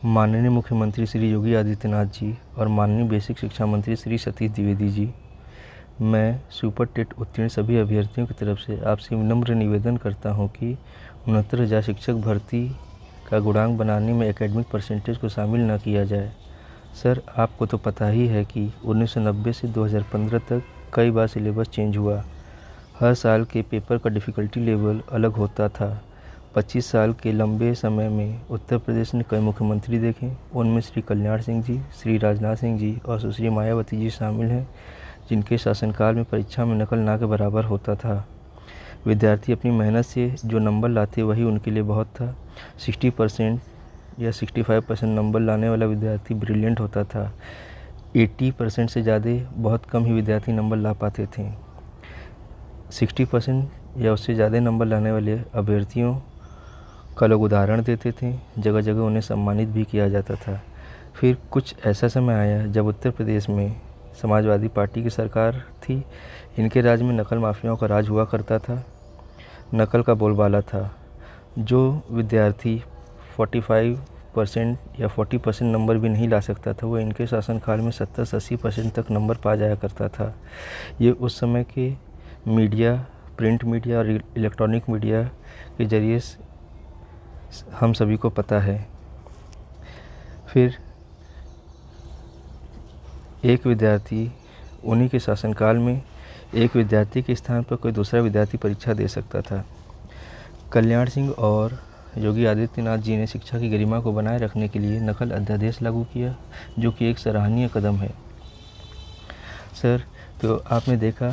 माननीय मुख्यमंत्री श्री योगी आदित्यनाथ जी और माननीय बेसिक शिक्षा मंत्री श्री सतीश द्विवेदी जी, मैं सुपर टेट उत्तीर्ण सभी अभ्यर्थियों की तरफ से आपसे विनम्र निवेदन करता हूं कि 69,000 शिक्षक भर्ती का गुणांक बनाने में एकेडमिक परसेंटेज को शामिल न किया जाए। सर, आपको तो पता ही है कि 1990 से 2015 तक कई बार सिलेबस चेंज हुआ। हर साल के पेपर का डिफ़िकल्टी लेवल अलग होता था। 25 साल के लंबे समय में उत्तर प्रदेश ने कई मुख्यमंत्री देखे। उनमें श्री कल्याण सिंह जी, श्री राजनाथ सिंह जी और सुश्री मायावती जी शामिल हैं, जिनके शासनकाल में परीक्षा में नकल ना के बराबर होता था। विद्यार्थी अपनी मेहनत से जो नंबर लाते वही उनके लिए बहुत था। 60% या 65% नंबर लाने वाला विद्यार्थी ब्रिलियंट होता था। 80% से ज़्यादा बहुत कम ही विद्यार्थी नंबर ला पाते थे। 60% या उससे ज़्यादा नंबर लाने वाले अभ्यर्थियों का लोग उदाहरण देते थे। जगह जगह उन्हें सम्मानित भी किया जाता था। फिर कुछ ऐसा समय आया जब उत्तर प्रदेश में समाजवादी पार्टी की सरकार थी। इनके राज में नकल माफियाओं का राज हुआ करता था। नकल का बोलबाला था। जो विद्यार्थी 45% या 40% नंबर भी नहीं ला सकता था, वो इनके शासनकाल में 70 से 80% तक नंबर पा जाया करता था। ये उस समय के मीडिया, प्रिंट मीडिया और इलेक्ट्रॉनिक मीडिया के ज़रिए हम सभी को पता है। फिर एक विद्यार्थी, उन्हीं के शासनकाल में एक विद्यार्थी के स्थान पर कोई दूसरा विद्यार्थी परीक्षा दे सकता था। कल्याण सिंह और योगी आदित्यनाथ जी ने शिक्षा की गरिमा को बनाए रखने के लिए नकल अध्यादेश लागू किया, जो कि एक सराहनीय कदम है। सर, तो आपने देखा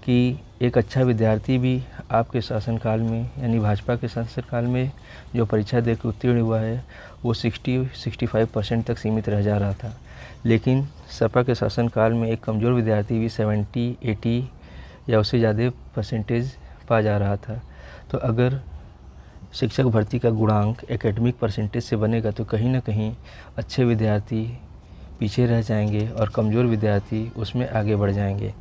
कि एक अच्छा विद्यार्थी भी आपके शासनकाल में, यानी भाजपा के शासनकाल में जो परीक्षा दे के उत्तीर्ण हुआ है, वो 60-65% तक सीमित रह जा रहा था। लेकिन सपा के शासनकाल में एक कमज़ोर विद्यार्थी भी 70-80 या उससे ज़्यादा परसेंटेज पा जा रहा था। तो अगर शिक्षक भर्ती का गुणांक एकेडमिक परसेंटेज से बनेगा तो कहीं ना कहीं अच्छे विद्यार्थी पीछे रह जाएंगे और कमज़ोर विद्यार्थी उसमें आगे बढ़ जाएंगे।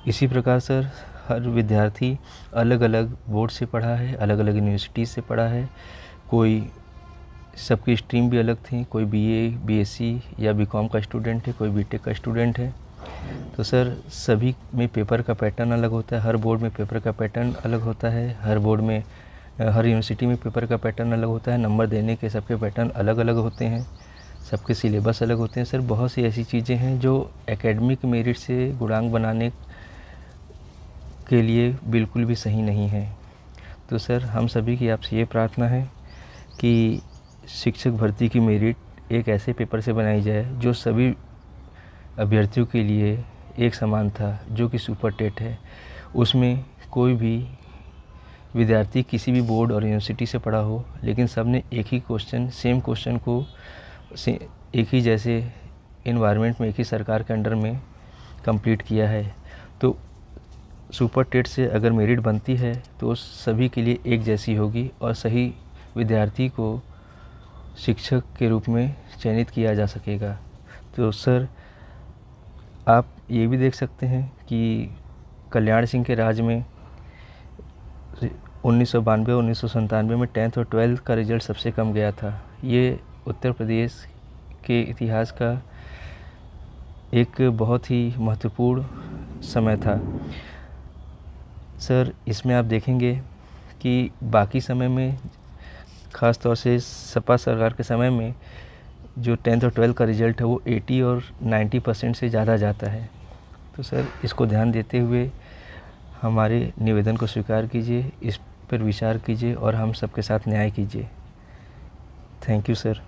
इसी प्रकार सर, हर विद्यार्थी अलग अलग बोर्ड से पढ़ा है, अलग अलग यूनिवर्सिटी से पढ़ा है। कोई, सबकी स्ट्रीम भी अलग थी। कोई बीए, बीएससी या बीकॉम का स्टूडेंट है, कोई बीटेक का स्टूडेंट है। तो सर, सभी में पेपर का पैटर्न अलग होता है। हर बोर्ड में पेपर का पैटर्न अलग होता है। हर बोर्ड में, हर यूनिवर्सिटी में पेपर का पैटर्न अलग होता है। नंबर देने के सबके पैटर्न अलग अलग होते हैं। सबके सिलेबस अलग होते हैं। सर, बहुत सी ऐसी चीज़ें हैं जो एकेडमिक मेरिट से गुणांक बनाने के लिए बिल्कुल भी सही नहीं है। तो सर, हम सभी की आपसे ये प्रार्थना है कि शिक्षक भर्ती की मेरिट एक ऐसे पेपर से बनाई जाए जो सभी अभ्यर्थियों के लिए एक समान था, जो कि सुपर टेट है। उसमें कोई भी विद्यार्थी किसी भी बोर्ड और यूनिवर्सिटी से पढ़ा हो, लेकिन सब ने एक ही क्वेश्चन, सेम क्वेश्चन को एक ही जैसे इन्वायरमेंट में, एक ही सरकार के अंडर में कंप्लीट किया है। तो सुपर टेट से अगर मेरिट बनती है तो सभी के लिए एक जैसी होगी और सही विद्यार्थी को शिक्षक के रूप में चयनित किया जा सकेगा। तो सर, आप ये भी देख सकते हैं कि कल्याण सिंह के राज में 1992-1997 में 10th और 12th का रिजल्ट सबसे कम गया था। ये उत्तर प्रदेश के इतिहास का एक बहुत ही महत्वपूर्ण समय था। सर, इसमें आप देखेंगे कि बाकी समय में, ख़ास तौर से सपा सरकार के समय में, जो 10th और 12th का रिज़ल्ट है वो 80 और 90% से ज़्यादा जाता है। तो सर, इसको ध्यान देते हुए हमारे निवेदन को स्वीकार कीजिए, इस पर विचार कीजिए और हम सबके साथ न्याय कीजिए। Thank you sir.